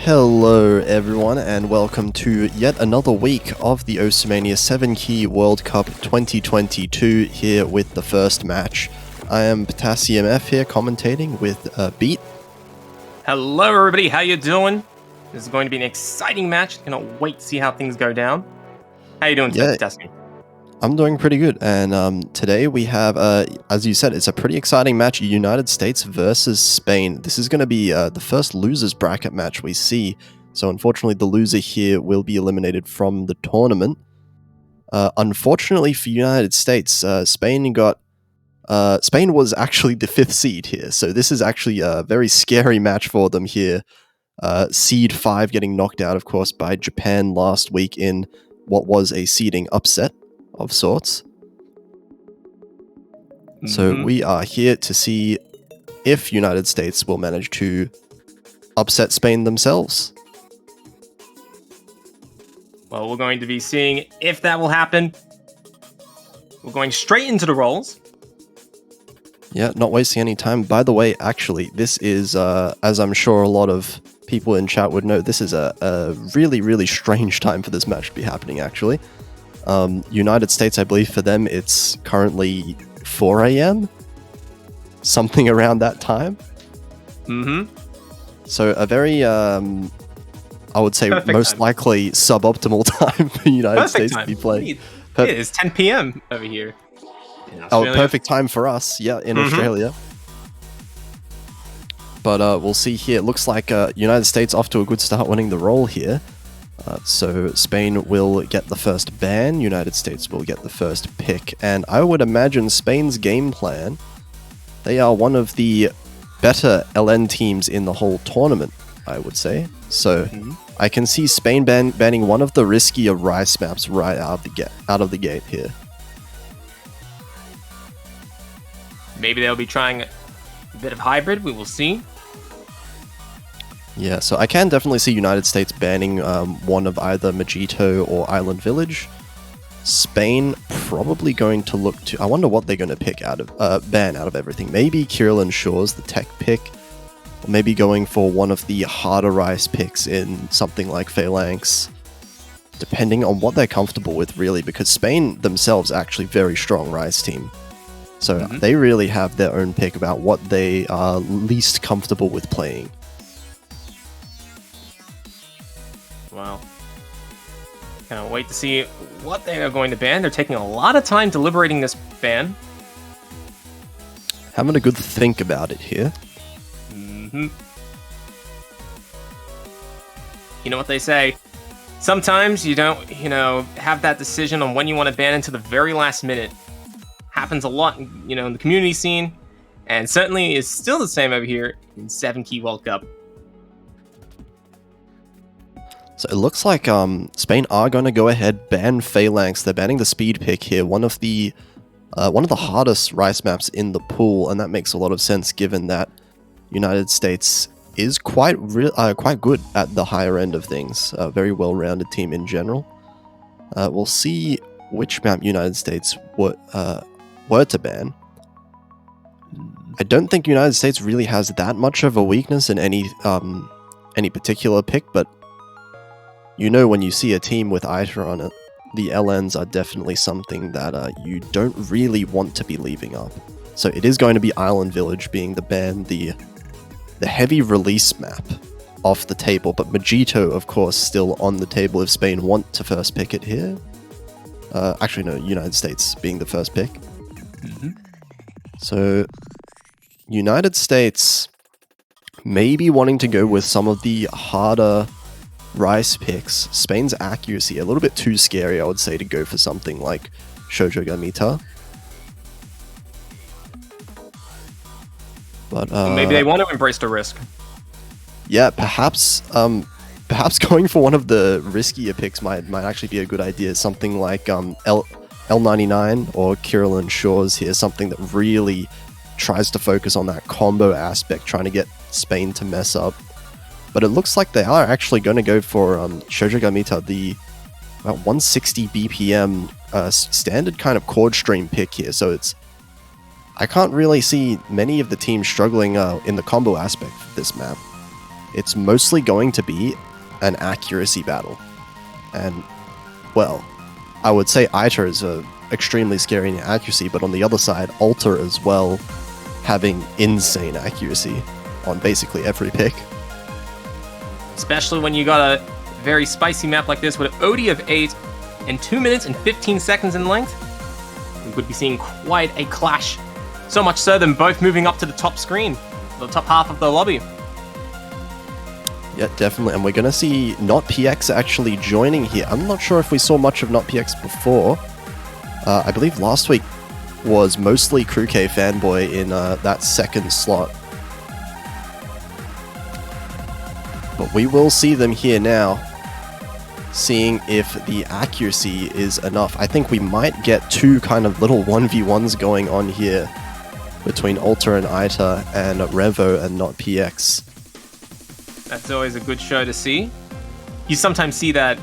Hello everyone and welcome to yet another week of the Mania 7 Key World Cup 2022 here with the first match. I am Potassium F here commentating with Beat. Hello everybody, how you doing? This is going to be an exciting match. Cannot wait to see how things go down. How you doing today, Potassium? I'm doing pretty good, and today we have, as you said, it's a pretty exciting match, United States versus Spain. This is going to be the first losers bracket match we see, so unfortunately the loser here will be eliminated from the tournament. Unfortunately for United States, Spain was actually the 5th seed here, so this is actually a very scary match for them here. Seed 5 getting knocked out, of course, by Japan last week in what was a seeding upset of sorts. So we are here to see if United States will manage to upset Spain themselves. Well, we're going to be seeing if that will happen. We're going straight into the rolls. Yeah, not wasting any time. By the way, actually, this is, as I'm sure a lot of people in chat would know, this is a really, really strange time for this match to be happening, actually. United States, I believe for them, it's currently 4 a.m. Something around that time. So a very, I would say, most likely suboptimal time for United States to be playing. It is 10 p.m. over here. Perfect time for us, yeah, in Australia. But we'll see here. It looks like United States off to a good start winning the roll here. So Spain will get the first ban, United States will get the first pick, and I would imagine Spain's game plan, they are one of the better LN teams in the whole tournament, I would say. So I can see Spain banning one of the riskier rice maps right out of the gate here. Maybe they'll be trying a bit of hybrid, we will see. Yeah, so I can definitely see United States banning one of either Mojito or Island Village. Spain probably going to look to... I wonder what they're going to pick out of... ban out of everything. Maybe Kirill and Shaw's the tech pick. Or maybe going for one of the harder Rice picks in something like Phalanx. Depending on what they're comfortable with, really, because Spain themselves are actually very strong Rice team. So they really have their own pick about what they are least comfortable with playing. Wow. Can't wait to see what they are going to ban. They're taking a lot of time deliberating this ban. Having a good think about it here. You know what they say. Sometimes you don't, have that decision on when you want to ban into the very last minute. Happens a lot, in the community scene, and certainly is still the same over here in 7 Key World Cup. So it looks like Spain are going to go ahead, ban Phalanx. They're banning the speed pick here, one of the hardest Rice maps in the pool, and that makes a lot of sense given that United States is quite good at the higher end of things. A very well-rounded team in general. We'll see which map United States were to ban. I don't think United States really has that much of a weakness in any particular pick, but when you see a team with ITA on it, the LNs are definitely something that you don't really want to be leaving up. So it is going to be Island Village being the ban, the heavy release map off the table, but Mojito, of course, still on the table if Spain want to first pick it here. Actually, no, United States being the first pick. So, United States maybe wanting to go with some of the harder Rice picks. Spain's accuracy, a little bit too scary, I would say, to go for something like Shoujo Gamita. But maybe they want to embrace the risk. Yeah, perhaps going for one of the riskier picks might actually be a good idea. Something like L99 or Kirill and Shaw's here, something that really tries to focus on that combo aspect, trying to get Spain to mess up. But it looks like they are actually going to go for Shoujo Gamita, the about 160 BPM standard kind of chord stream pick here. So I can't really see many of the teams struggling in the combo aspect of this map. It's mostly going to be an accuracy battle. And, well, I would say ITA is extremely scary in accuracy, but on the other side, Alter as well, having insane accuracy on basically every pick. Especially when you got a very spicy map like this with an OD of 8 and 2 minutes and 15 seconds in length. We would be seeing quite a clash. So much so than both moving up to the top screen, the top half of the lobby. Yeah, definitely. And we're going to see NotPX actually joining here. I'm not sure if we saw much of NotPX before. I believe last week was mostly CrewK Fanboy in that second slot. But we will see them here now, seeing if the accuracy is enough. I think we might get two kind of little 1v1s going on here between Alter and ITA and Revo and NotPX. That's always a good show to see. You sometimes see that,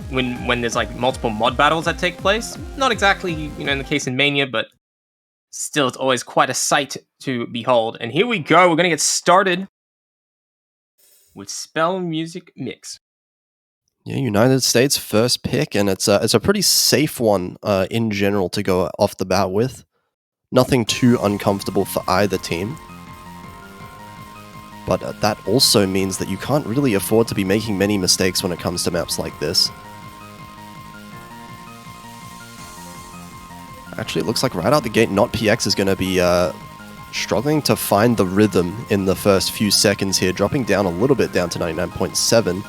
when there's like multiple mod battles that take place. Not exactly, in the case in Mania, but still it's always quite a sight to behold. And here we go. We're going to get started with Spell Music Mix. Yeah, United States first pick, and it's a pretty safe one in general to go off the bat with. Nothing too uncomfortable for either team. But that also means that you can't really afford to be making many mistakes when it comes to maps like this. Actually, it looks like right out the gate, NotPX is going to be struggling to find the rhythm in the first few seconds here, dropping down a little bit down to 99.7.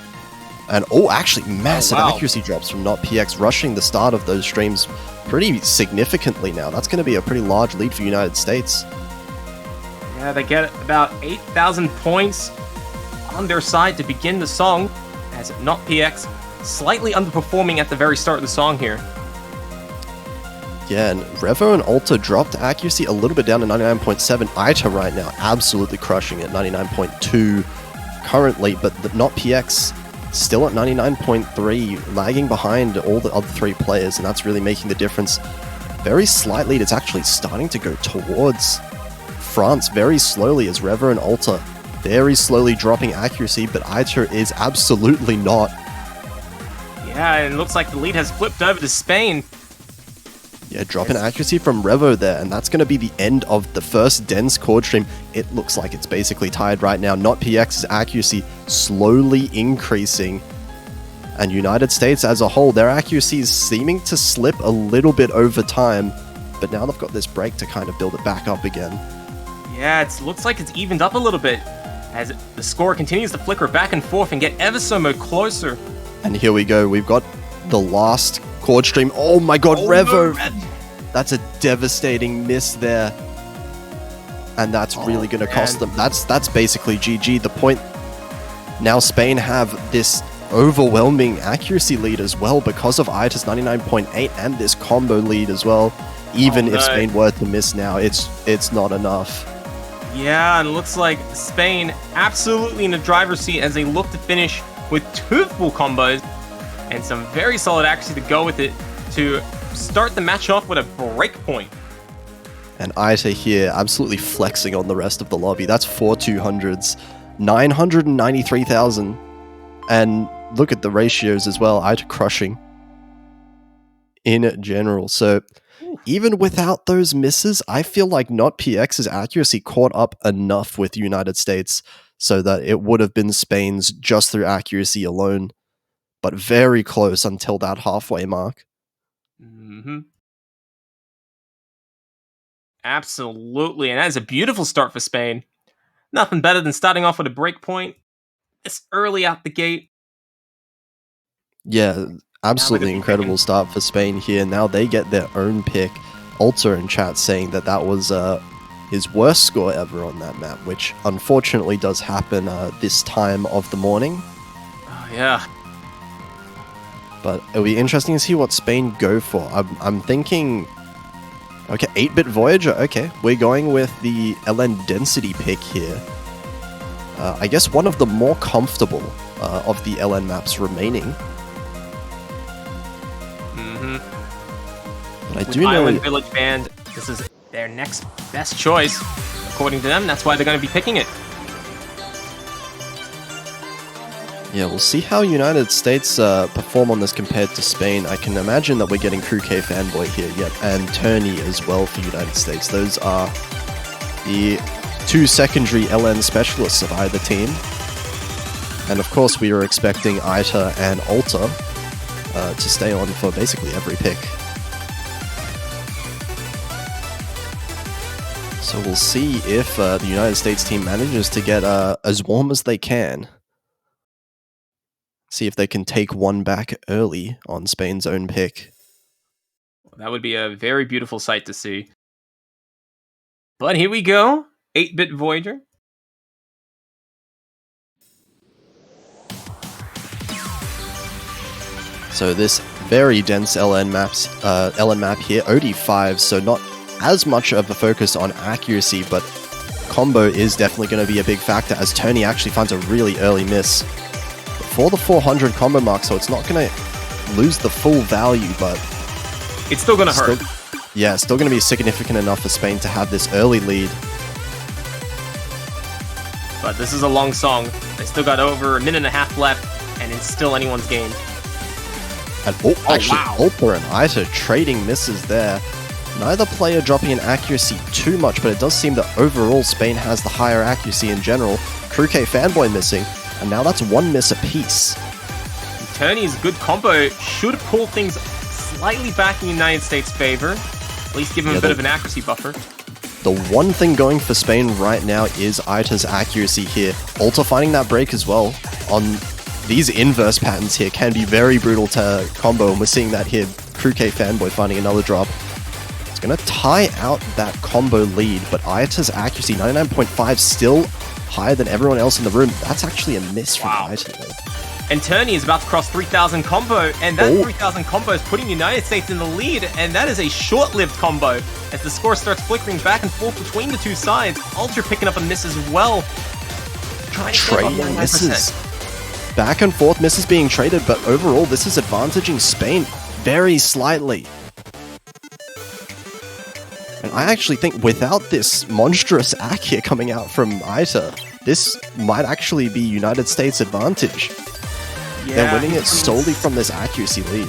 And, actually, massive accuracy drops from NotPX, rushing the start of those streams pretty significantly now. That's going to be a pretty large lead for United States. Yeah, they get about 8,000 points on their side to begin the song, as NotPX slightly underperforming at the very start of the song here. Yeah, and Revo and Alter dropped accuracy a little bit down to 99.7. ITA right now absolutely crushing it, 99.2 currently, but the NotPX still at 99.3, lagging behind all the other 3 players, and that's really making the difference. Very slightly, it's actually starting to go towards France very slowly as Revo and Alter very slowly dropping accuracy, but Aita is absolutely not. Yeah, and it looks like the lead has flipped over to Spain. Yeah, dropping accuracy from Revo there, and that's going to be the end of the first dense chord stream. It looks like it's basically tied right now. Not PX's accuracy slowly increasing, and United States as a whole, their accuracy is seeming to slip a little bit over time, but now they've got this break to kind of build it back up again. Yeah, it looks like it's evened up a little bit as the score continues to flicker back and forth and get ever so much closer. And here we go, we've got the last chord stream. Oh my god, Revo! No, that's a devastating miss there. And that's really going to cost them. That's basically GG. The point, now Spain have this overwhelming accuracy lead as well because of Aita's 99.8 and this combo lead as well. Even if Spain were to miss now, it's not enough. Yeah, and it looks like Spain absolutely in the driver's seat as they look to finish with 2 full combos and some very solid accuracy to go with it to start the match off with a break point. And Aita here absolutely flexing on the rest of the lobby. That's 4 200s, 993,000. And look at the ratios as well. Aita crushing in general. So even without those misses, I feel like not PX's accuracy caught up enough with United States so that it would have been Spain's just through accuracy alone, but very close until that halfway mark. Mm-hmm. Absolutely, and that is a beautiful start for Spain. Nothing better than starting off with a break point. It's early out the gate. Yeah, absolutely incredible start for Spain here. Now they get their own pick. Alter in chat saying that that was his worst score ever on that map, which unfortunately does happen this time of the morning. Oh, yeah. But it'll be interesting to see what Spain go for. I'm thinking, okay, 8-bit Voyager. Okay, we're going with the LN density pick here. I guess one of the more comfortable of the LN maps remaining. But I do know Island Village Band, this is their next best choice. According to them, that's why they're going to be picking it. Yeah, we'll see how United States perform on this compared to Spain. I can imagine that we're getting Crew K Fanboy here, yep, and Turney as well for United States. Those are the 2 secondary LN specialists of either team. And of course, we are expecting Aita and Alter to stay on for basically every pick. So we'll see if the United States team manages to get as warm as they can. See if they can take one back early on Spain's own pick. That would be a very beautiful sight to see. But here we go. 8-bit Voyager. So this very dense LN map here, OD5, so not as much of a focus on accuracy, but combo is definitely going to be a big factor as Tony actually finds a really early miss. For the 400 combo mark, so it's not going to lose the full value, but it's still going to hurt. Yeah, still going to be significant enough for Spain to have this early lead. But this is a long song. They still got over a minute and a half left, and it's still anyone's game. And actually, Alter and Aita trading misses there. Neither player dropping in accuracy too much, but it does seem that overall Spain has the higher accuracy in general. Crew K Fanboy missing, and now that's 1 miss apiece. Turney's good combo should pull things slightly back in United States' favor. At least give him a bit of an accuracy buffer. The one thing going for Spain right now is Aita's accuracy here. Alter finding that break as well on these inverse patterns here can be very brutal to combo, and we're seeing that here. Crew K Fanboy finding another drop. It's going to tie out that combo lead, but Aita's accuracy, 99.5, still higher than everyone else in the room. That's actually a miss from Aita, though. And Turney is about to cross 3,000 combo, and that 3,000 combo is putting United States in the lead, and that is a short-lived combo as the score starts flickering back and forth between the two sides. Alter picking up a miss as well. Trying to trading misses. back and forth misses being traded, but overall this is advantaging Spain very slightly. And I actually think without this monstrous act here coming out from Aita, this might actually be United States' advantage. Yeah, they're winning it solely from this accuracy lead.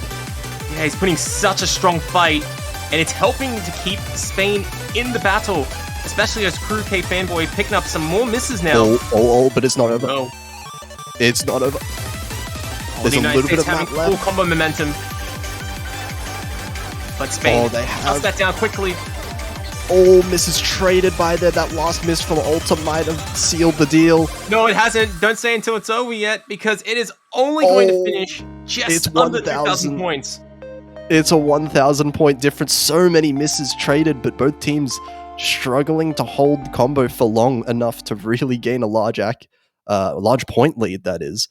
Yeah, he's putting such a strong fight, and it's helping to keep Spain in the battle, especially as Crew K Fanboy picking up some more misses now. But it's not over. No. It's not over. There's a little bit of map left. Full combo momentum. But Spain cuts that down quickly. Oh, misses traded by there. That last miss from Ulta might have sealed the deal. No, it hasn't. Don't say until it's over yet, because it is only going to finish just under 2,000 points. It's a 1,000 point difference. So many misses traded, but both teams struggling to hold combo for long enough to really gain a large point lead, that is.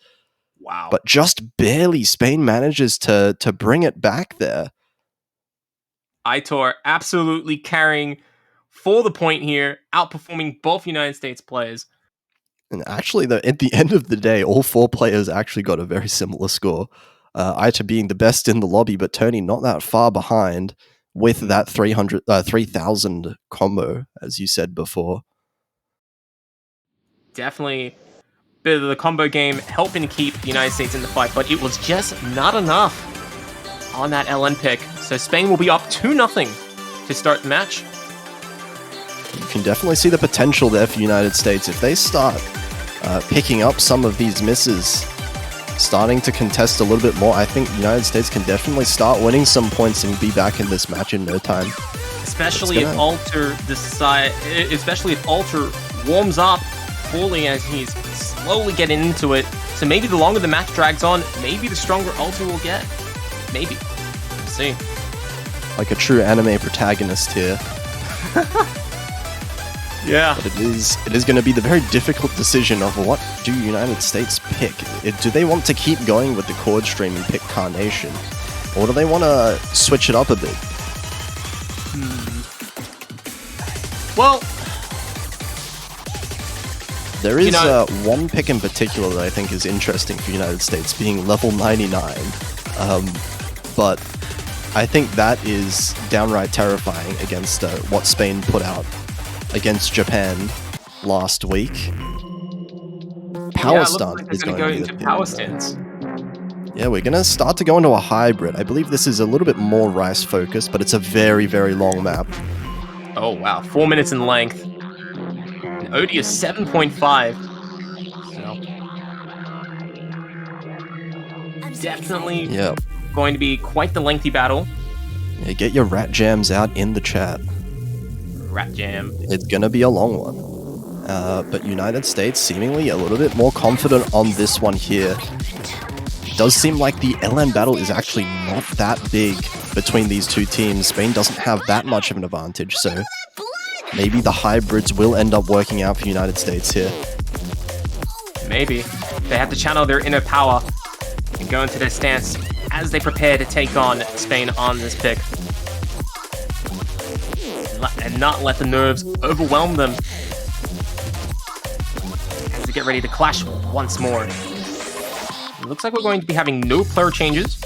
Wow. But just barely Spain manages to bring it back there. Aitor absolutely carrying for the point here, outperforming both United States players. And actually, at the end of the day, all four players actually got a very similar score. Aita being the best in the lobby, but Tony not that far behind with that 3,000 combo, as you said before. Definitely bit of the combo game helping to keep the United States in the fight, but it was just not enough on that LN pick. So Spain will be up 2-0 to start the match. You can definitely see the potential there for United States. If they start picking up some of these misses, starting to contest a little bit more, I think United States can definitely start winning some points and be back in this match in no time. Especially if Alter warms up fully as he's slowly getting into it. So maybe the longer the match drags on, maybe the stronger Alter will get. Maybe. We'll see. Like a true anime protagonist here. Yeah. But it is going to be the very difficult decision of what do United States pick? Do they want to keep going with the chord stream and pick Carnation? Or do they want to switch it up a bit? Well, there is one pick in particular that I think is interesting for United States, being level 99. But I think that is downright terrifying against what Spain put out against Japan last week. Power stance is going to go into power stance. Yeah, we're going to start to go into a hybrid. I believe this is a little bit more Rice focused, but it's a very, very long map. Oh wow, 4 minutes in length. And OD is 7.5. So definitely going to be quite the lengthy battle. Yeah, get your rat jams out in the chat. Rat jam. It's going to be a long one. But United States seemingly a little bit more confident on this one here. It does seem like the LN battle is actually not that big between these two teams. Spain doesn't have that much of an advantage, so maybe the hybrids will end up working out for United States here. Maybe. They have to channel their inner power and go into their stance as they prepare to take on Spain on this pick. And not let the nerves overwhelm them as they get ready to clash once more. It looks like we're going to be having no player changes.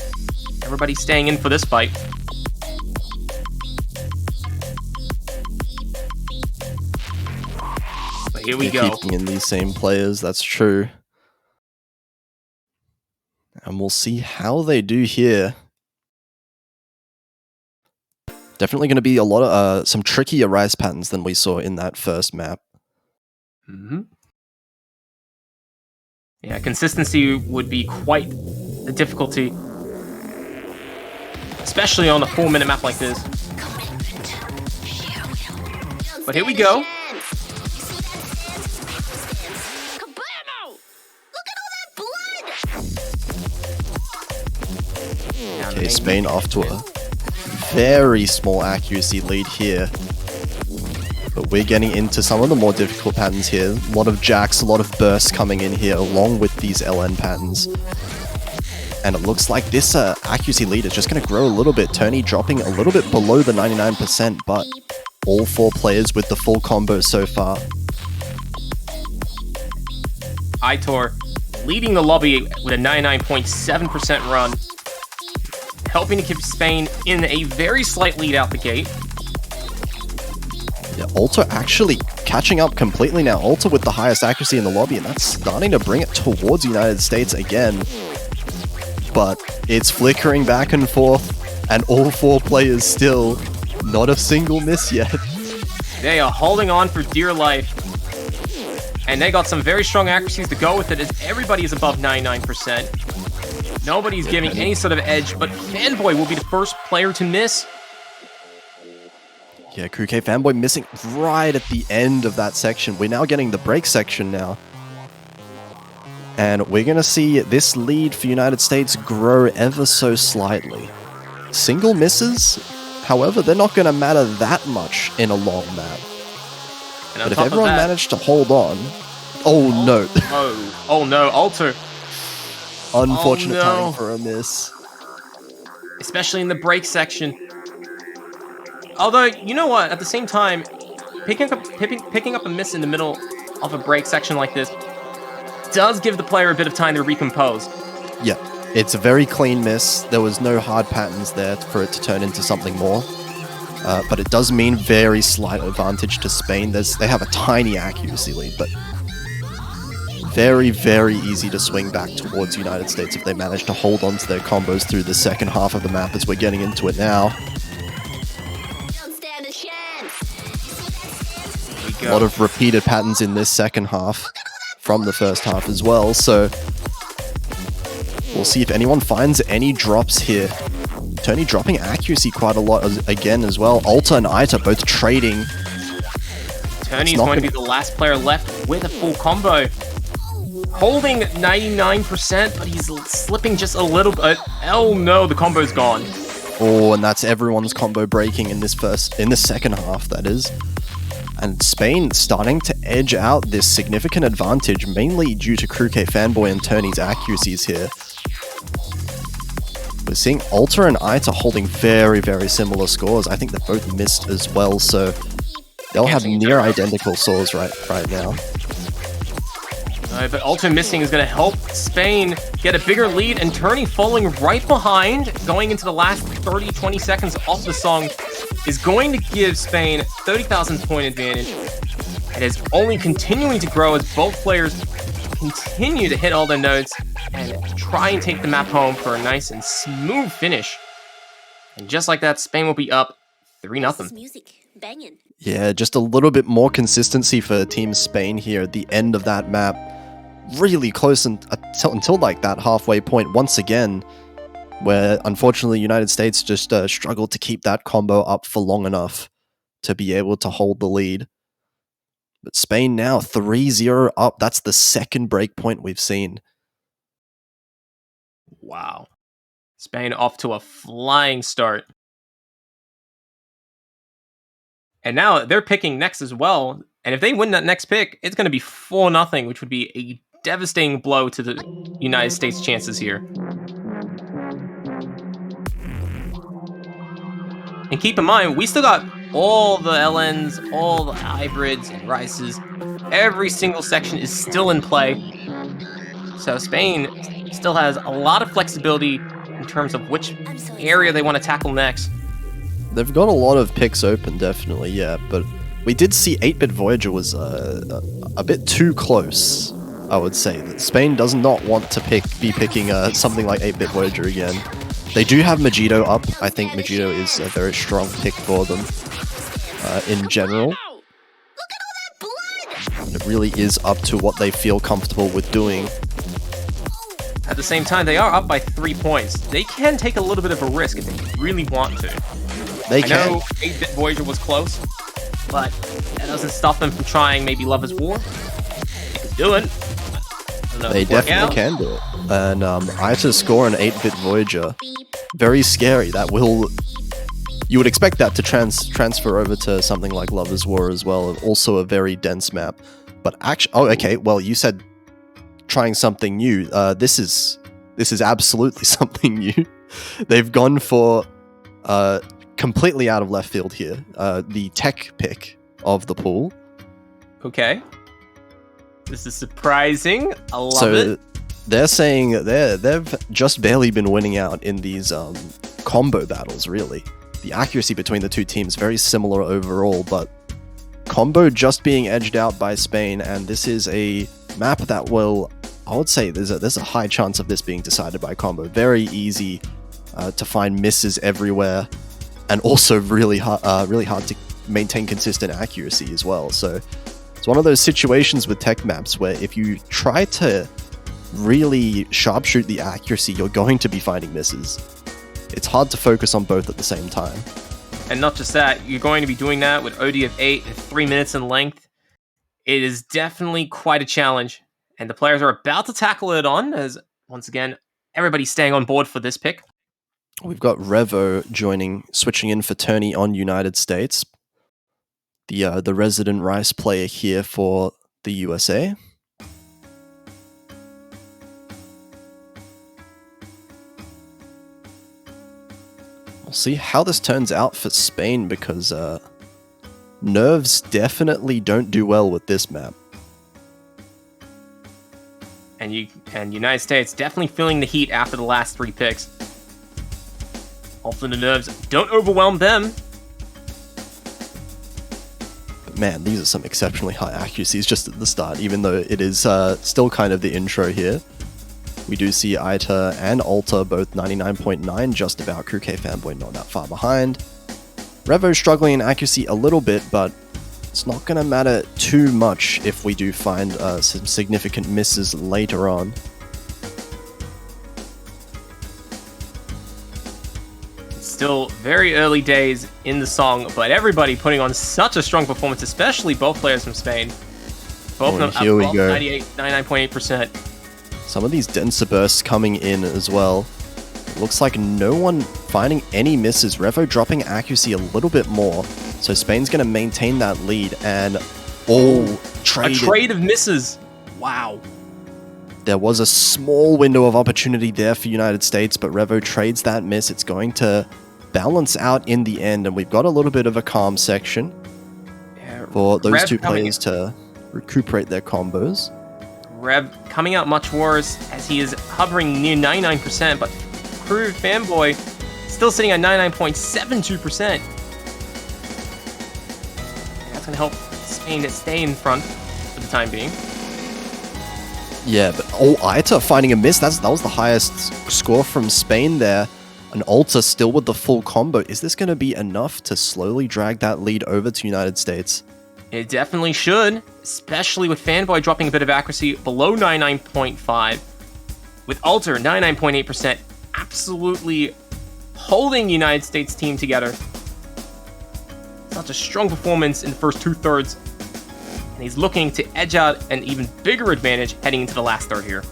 Everybody's staying in for this fight. But here we go. Keeping in these same players, that's true. And we'll see how they do here. Definitely going to be a lot of some trickier Rice patterns than we saw in that first map. Yeah, consistency would be quite a difficulty, especially on a 4-minute map like this. But here we go. Okay, Spain off to a very small accuracy lead here. But we're getting into some of the more difficult patterns here. A lot of jacks, a lot of bursts coming in here along with these LN patterns. And it looks like this accuracy lead is just going to grow a little bit. Tony dropping a little bit below the 99%, but all four players with the full combo so far. Aitor leading the lobby with a 99.7% run, helping to keep Spain in a very slight lead out the gate. Yeah, Alter actually catching up completely now. Alter with the highest accuracy in the lobby, and that's starting to bring it towards United States again. But it's flickering back and forth, and all 4 players still not a single miss yet. They are holding on for dear life. And they got some very strong accuracies to go with it, as everybody is above 99%. Nobody's giving any sort of edge, but Fanboy will be the first player to miss. Yeah, Crew K Fanboy missing right at the end of that section. We're now getting the break section now. And we're going to see this lead for United States grow ever so slightly. Single misses, however, they're not going to matter that much in a long map. But if everyone managed to hold on... Oh no. Oh no, Alter. Unfortunate timing for a miss. Especially in the break section. Although, you know what? At the same time, picking up a miss in the middle of a break section like this does give the player a bit of time to recompose. Yeah, it's a very clean miss. There was no hard patterns there for it to turn into something more. But it does mean very slight advantage to Spain. They have a tiny accuracy lead, but very, very easy to swing back towards United States if they manage to hold on to their combos through the second half of the map as we're getting into it now. A lot of repeated patterns in this second half from the first half as well, so we'll see if anyone finds any drops here. Tony dropping accuracy quite a lot again as well. Alter and Ita both trading. Tony's going to be the last player left with a full combo. Holding 99%, but he's slipping just a little bit. Oh no, the combo's gone. Oh, and that's everyone's combo breaking in this second half, that is. And Spain starting to edge out this significant advantage, mainly due to Crew K Fanboy and Tony's accuracies here. We're seeing Alter and Ita holding very, very similar scores. I think they both missed as well, so they'll have near identical scores right now. But Alter missing is going to help Spain get a bigger lead, and Turney falling right behind, going into the last 30-20 seconds of the song, is going to give Spain 30,000 point advantage. It is only continuing to grow as both players continue to hit all their notes and try and take the map home for a nice and smooth finish. And just like that, Spain will be up 3-0. Yeah, just a little bit more consistency for Team Spain here at the end of that map. Really close until like that halfway point once again, where unfortunately United States just struggled to keep that combo up for long enough to be able to hold the lead. But Spain now 3-0 up. That's the second break point we've seen. Wow. Spain off to a flying start. And now they're picking next as well. And if they win that next pick, it's going to be 4-0, which would be a devastating blow to the United States' chances here. And keep in mind, we still got all the LNs, all the hybrids and Rices. Every single section is still in play. So Spain still has a lot of flexibility in terms of which area they want to tackle next. They've got a lot of picks open, definitely, yeah, but we did see 8-Bit Voyager was a bit too close, I would say. That Spain does not want to be picking something like 8-Bit Voyager again. They do have Megiddo up. I think Megiddo is a very strong pick for them in general. It really is up to what they feel comfortable with doing. At the same time, they are up by 3 points. They can take a little bit of a risk if they really want to. They can. I know 8-Bit Voyager was close, but that doesn't stop them from trying maybe Love is War. They could do it. They definitely can do it. And Ita's score an 8-Bit Voyager, very scary. That will... You would expect that to transfer over to something like Love is War as well, also a very dense map. But actually... Oh, okay, well, you said trying something new. This is absolutely something new. They've gone for... completely out of left field here. The tech pick of the pool. Okay. This is surprising. I love it. they're saying they've just barely been winning out in these combo battles, really. The accuracy between the two teams very similar overall, but combo just being edged out by Spain, and this is a map that will, I would say there's a high chance of this being decided by combo. Very easy to find misses everywhere, and also really hard to maintain consistent accuracy as well. So it's one of those situations with tech maps where if you try to really sharpshoot the accuracy, you're going to be finding misses. It's hard to focus on both at the same time. And not just that, you're going to be doing that with OD of 8 and 3 minutes in length. It is definitely quite a challenge, and the players are about to tackle it on, as, once again, everybody's staying on board for this pick. We've got Revo switching in for Tony on United States. The resident Rice player here for the USA. We'll see how this turns out for Spain, because nerves definitely don't do well with this map. And United States definitely feeling the heat after the last 3 picks. Hopefully the nerves don't overwhelm them. But man, these are some exceptionally high accuracies just at the start, even though it is still kind of the intro here. We do see Ita and Alta both 99.9, just about. Kruk Fanboy not that far behind. Revo struggling in accuracy a little bit, but it's not going to matter too much if we do find some significant misses later on. Still very early days in the song, but everybody putting on such a strong performance, especially both players from Spain. Both of them here we go. 99.8%. Some of these denser bursts coming in as well. It looks like no one finding any misses. Revo dropping accuracy a little bit more. So Spain's going to maintain that lead, and a trade of misses. Wow. There was a small window of opportunity there for United States, but Revo trades that miss. It's going to balance out in the end, and we've got a little bit of a calm section for those two players to recuperate their combos. Rev coming out much worse, as he is hovering near 99%, but Kruk Fanboy still sitting at 99.72%. That's going to help Spain stay in front for the time being. Yeah, but Ita finding a miss. That was the highest score from Spain there. And Alta still with the full combo. Is this going to be enough to slowly drag that lead over to United States? It definitely should, especially with Fanboy dropping a bit of accuracy below 99.5. With Alter, 99.8%, absolutely holding United States team together. Such a strong performance in the first 2/3. And he's looking to edge out an even bigger advantage heading into the last third here.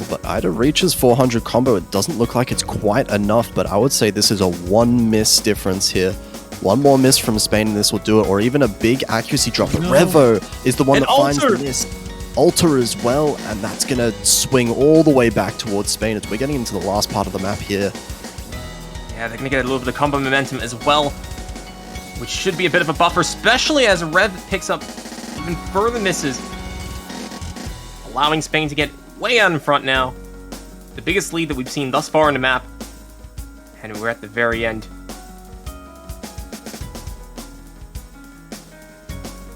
But Ida reaches 400 combo. It doesn't look like it's quite enough, but I would say this is a 1 miss difference here. One more miss from Spain and this will do it, or even a big accuracy drop. But Revo is the one that finds the miss. Alter as well, and that's going to swing all the way back towards Spain as we're getting into the last part of the map here. Yeah, they're going to get a little bit of combo momentum as well, which should be a bit of a buffer, especially as Rev picks up even further misses, allowing Spain to get way out in front now. The biggest lead that we've seen thus far in the map, and we're at the very end.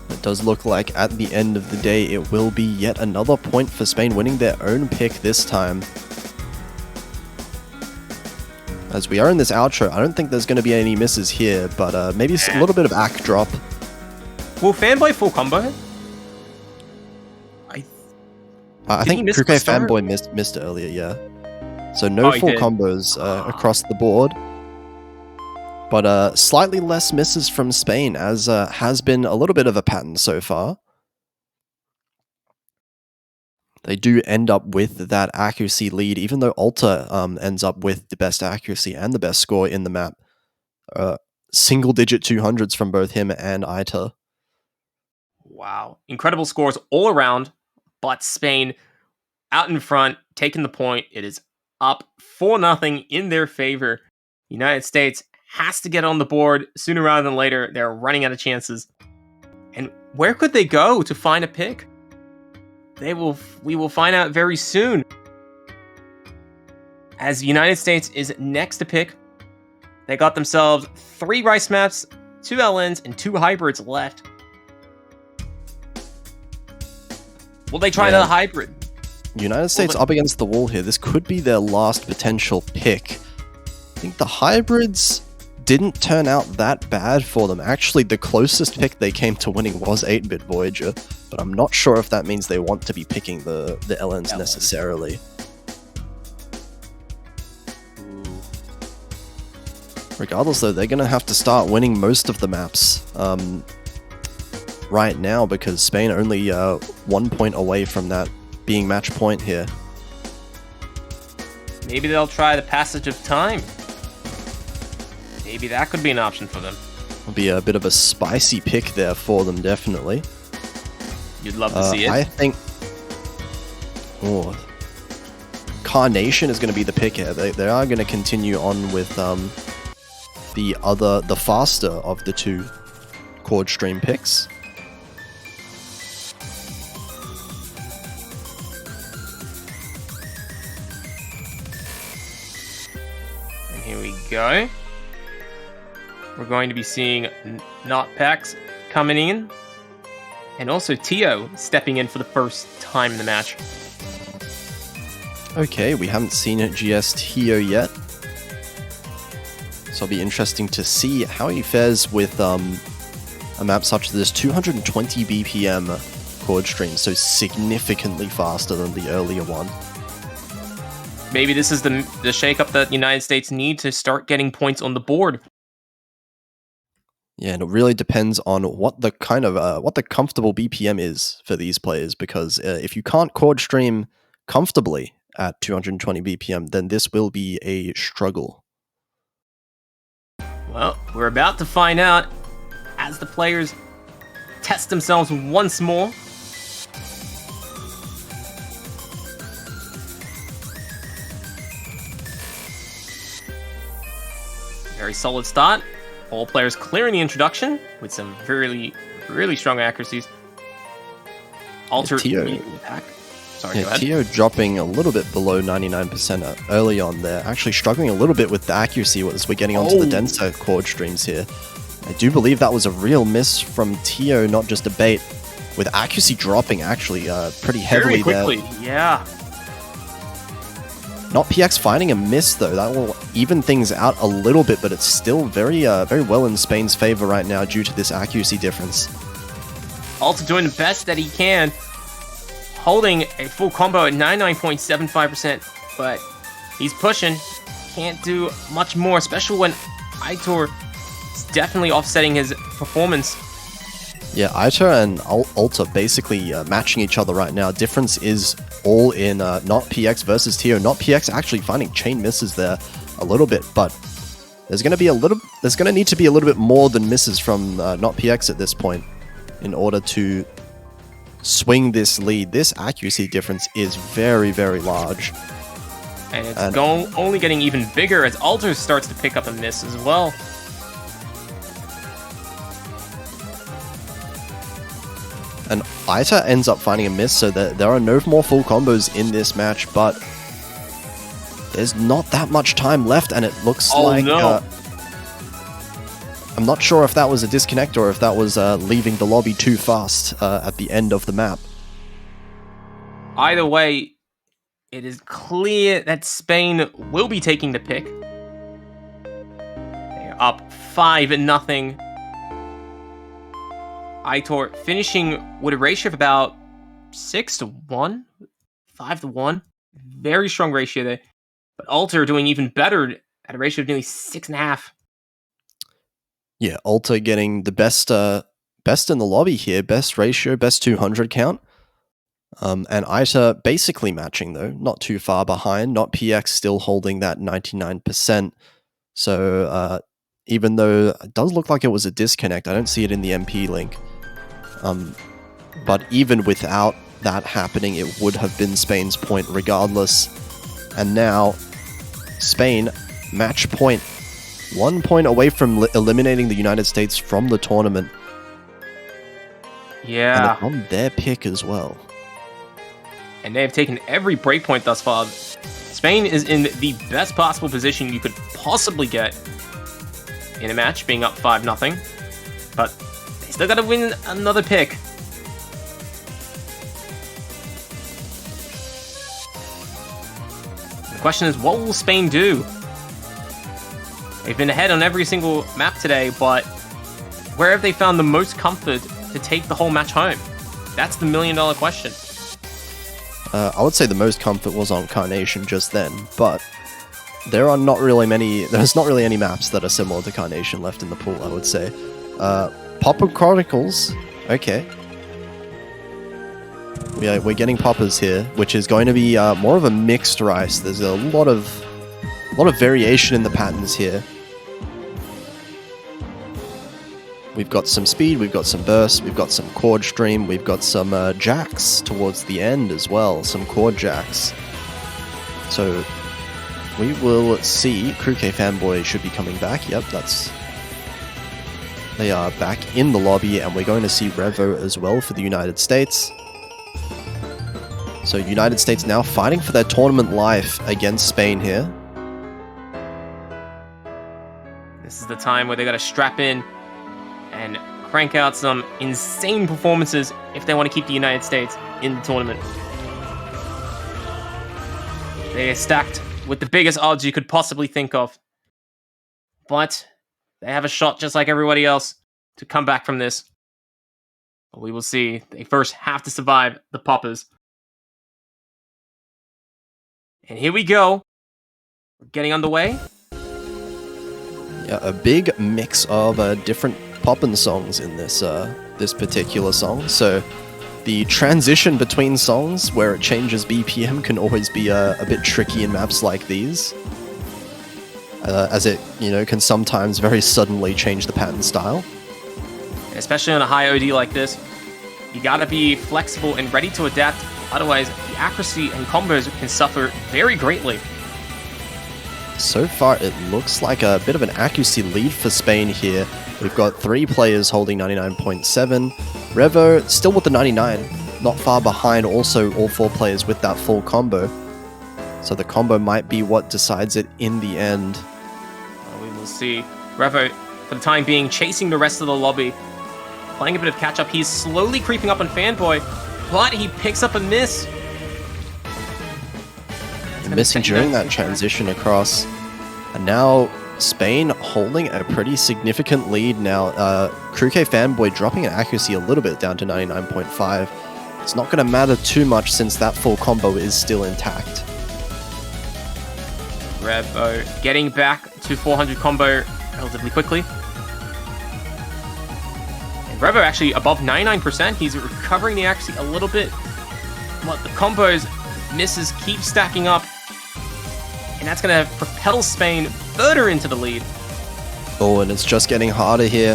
It does look like at the end of the day it will be yet another point for Spain, winning their own pick this time. As we are in this outro, I don't think there's going to be any misses here, but maybe a little bit of act drop. Will Fanboy full combo? I think Kruk Fanboy missed earlier, yeah. So no full combos across the board. But slightly less misses from Spain, as has been a little bit of a pattern so far. They do end up with that accuracy lead, even though Alta ends up with the best accuracy and the best score in the map. Single-digit 200s from both him and Ita. Wow. Incredible scores all around, but Spain out in front, taking the point. It is up 4-0 in their favor. United States has to get on the board sooner rather than later. They're running out of chances. And where could they go to find a pick? We will find out very soon. as the United States is next to pick. They got themselves 3 rice maps, 2 LNs, and 2 hybrids left. Will they try another hybrid? United States up against the wall here. This could be their last potential pick. I think the hybrids didn't turn out that bad for them. Actually, the closest pick they came to winning was 8-bit Voyager, but I'm not sure if that means they want to be picking the LNs necessarily. Regardless, though, they're going to have to start winning most of the maps right now, because Spain are only 1 point away from that being match point here. Maybe they'll try the passage of time. Maybe that could be an option for them. It'll be a bit of a spicy pick there for them, definitely. You'd love to see it. I think... Oh, Carnation is going to be the pick here. They are going to continue on with the faster of the 2 Chord Stream picks. And here we go. We're going to be seeing Not Pax coming in, and also Tio stepping in for the first time in the match. Okay, we haven't seen GS Tio yet, so it'll be interesting to see how he fares with a map such as this 220 BPM Chord Stream, so significantly faster than the earlier one. Maybe this is the shakeup that the United States need to start getting points on the board. Yeah, and it really depends on what the comfortable BPM is for these players, because if you can't Chord Stream comfortably at 220 BPM, then this will be a struggle. Well, we're about to find out as the players test themselves once more. Very solid start. All players clearing the introduction with some really, really strong accuracies. Alter Tio. Back. Sorry, go ahead. Tio dropping a little bit below 99% early on there. Actually struggling a little bit with the accuracy as we're getting onto the denser chord streams here. I do believe that was a real miss from Tio, not just a bait. With accuracy dropping actually pretty heavily very quickly there. Yeah. Not PX finding a miss though. That will even things out a little bit, but it's still very well in Spain's favor right now due to this accuracy difference. Also doing the best that he can, holding a full combo at 99.75%, but he's pushing. Can't do much more, especially when Aitor is definitely offsetting his performance. Yeah, Aitor and Alta basically matching each other right now. Difference is all in Not PX versus Tio. Not PX actually finding chain misses there a little bit, but there's going to need to be a little bit more than misses from Not PX at this point in order to swing this lead. This accuracy difference is very, very large. And it's only getting even bigger as Alter starts to pick up a miss as well. And Aita ends up finding a miss, so that there are no more full combos in this match, but there's not that much time left, and it looks like... No. I'm not sure if that was a disconnect or if that was leaving the lobby too fast at the end of the map. Either way, it is clear that Spain will be taking the pick. They're up 5-0. Aitor finishing with a ratio of about 6-1, 5-1. Very strong ratio there. But Alter doing even better at a ratio of nearly 6.5. Yeah, Alter getting the best in the lobby here. Best ratio, best 200 count. And Aita basically matching though, not too far behind. Not PX still holding that 99%. So even though it does look like it was a disconnect, I don't see it in the MP link. But even without that happening, it would have been Spain's point regardless. And now, Spain, match point. 1 point away from eliminating the United States from the tournament. Yeah. And on their pick as well. And they have taken every breakpoint thus far. Spain Spain is in the best possible position you could possibly get in a match, being up 5-0. But they still gotta win another pick. The question is, what will Spain do? They've been ahead on every single map today, but where have they found the most comfort to take the whole match home? That's the million-dollar question. I would say the most comfort was on Carnation just then, but there's not really any maps that are similar to Carnation left in the pool, I would say. Popper Chronicles, okay. We're getting poppers here, which is going to be more of a mixed rice. There's a lot of variation in the patterns here. We've got some speed, we've got some burst, we've got some chord stream, we've got some jacks towards the end as well, some chord jacks. So we will see. Crew K Fanboy should be coming back. Yep, they are back in the lobby, and we're going to see Revo as well for the United States. So United States now fighting for their tournament life against Spain here. This is the time where they gotta strap in and crank out some insane performances if they want to keep the United States in the tournament. They are stacked with the biggest odds you could possibly think of. But they have a shot just like everybody else to come back from this. But we will see. They first have to survive the poppers. And here we go. We're getting underway. Yeah, a big mix of different poppin' songs in this this particular song. So the transition between songs where it changes BPM can always be a bit tricky in maps like these, as it can sometimes very suddenly change the pattern style. Especially on a high OD like this, you gotta be flexible and ready to adapt. Otherwise, the accuracy and combos can suffer very greatly. So far, it looks like a bit of an accuracy lead for Spain here. We've got 3 players holding 99.7. Revo still with the 99, not far behind also all 4 players with that full combo. So the combo might be what decides it in the end. We will see. Revo, for the time being, chasing the rest of the lobby. Playing a bit of catch-up. He's slowly creeping up on Fanboy, but he picks up a miss. Missing during that transition across. And now Spain holding a pretty significant lead now. Crew K Fanboy dropping an accuracy a little bit down to 99.5. It's not going to matter too much since that full combo is still intact. Revo getting back to 400 combo relatively quickly. And Revo actually above 99%. He's recovering the accuracy a little bit. But the combos, misses keep stacking up. And that's going to propel Spain further into the lead. Oh, and it's just getting harder here.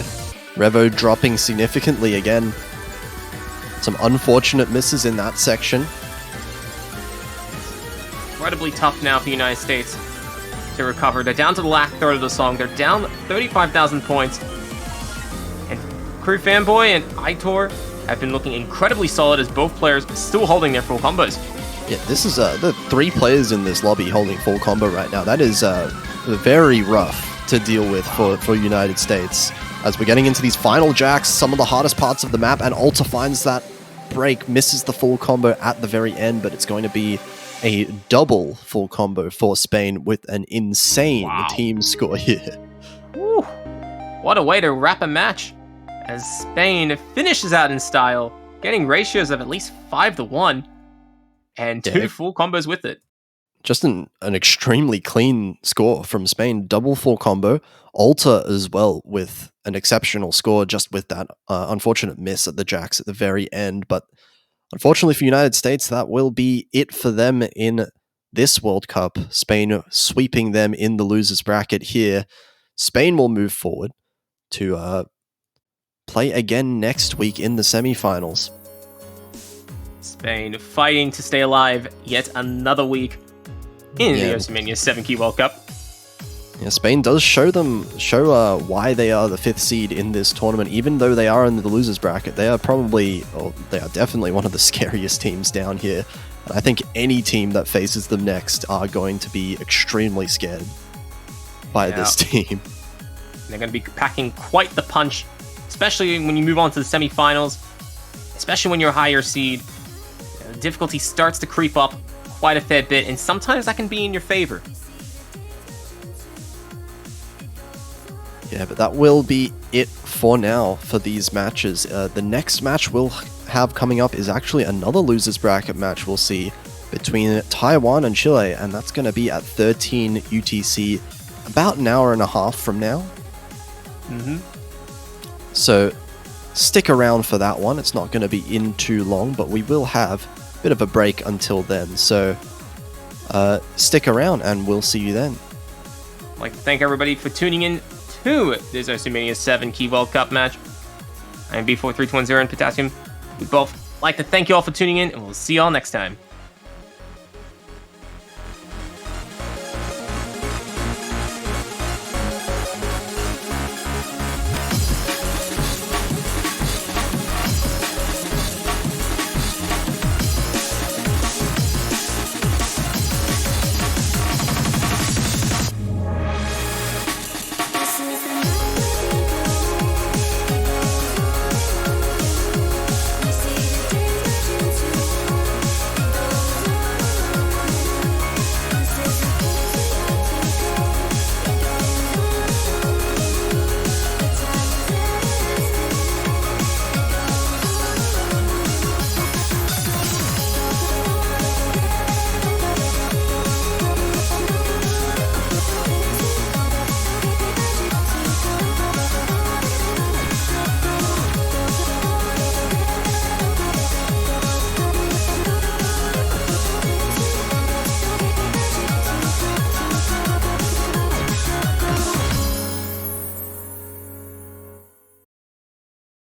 Revo dropping significantly again. Some unfortunate misses in that section. Incredibly tough now for the United States to recover. They're down to the last third of the song. They're down 35,000 points. And Crew Fanboy and Aitor have been looking incredibly solid as both players are still holding their full combos. Yeah, this is the 3 players in this lobby holding full combo right now. That is very rough to deal with for United States. As we're getting into these final jacks, some of the hardest parts of the map, and Alta finds that break, misses the full combo at the very end, but it's going to be a double full combo for Spain with an insane team score here. Woo. What a way to wrap a match, as Spain finishes out in style, getting ratios of at least 5-1. And 2 full combos with it. Just an extremely clean score from Spain. Double full combo. Alta as well with an exceptional score, just with that unfortunate miss at the jacks at the very end. But unfortunately for United States, that will be it for them in this World Cup. Spain sweeping them in the losers bracket here. Spain will move forward to play again next week in the semifinals. Spain fighting to stay alive yet another week in the Mania 7 Key World Cup. Yeah, Spain does show why they are the 5th seed in this tournament. Even though they are in the losers bracket, they are definitely one of the scariest teams down here. And I think any team that faces them next are going to be extremely scared by this team. They're going to be packing quite the punch, especially when you move on to the semifinals, especially when you're a higher seed. The difficulty starts to creep up quite a fair bit, and sometimes that can be in your favor. Yeah, but that will be it for now for these matches. The next match we'll have coming up is actually another losers bracket match we'll see between Taiwan and Chile, and that's going to be at 13 UTC, about an hour and a half from now. So stick around for that one. It's not going to be in too long, but we will have a bit of a break until then. So stick around and we'll see you then. I'd like to thank everybody for tuning in to this Mania 7 Key World Cup match. I'm vv1279891434 and Potassium. We both like to thank you all for tuning in, and we'll see you all next time.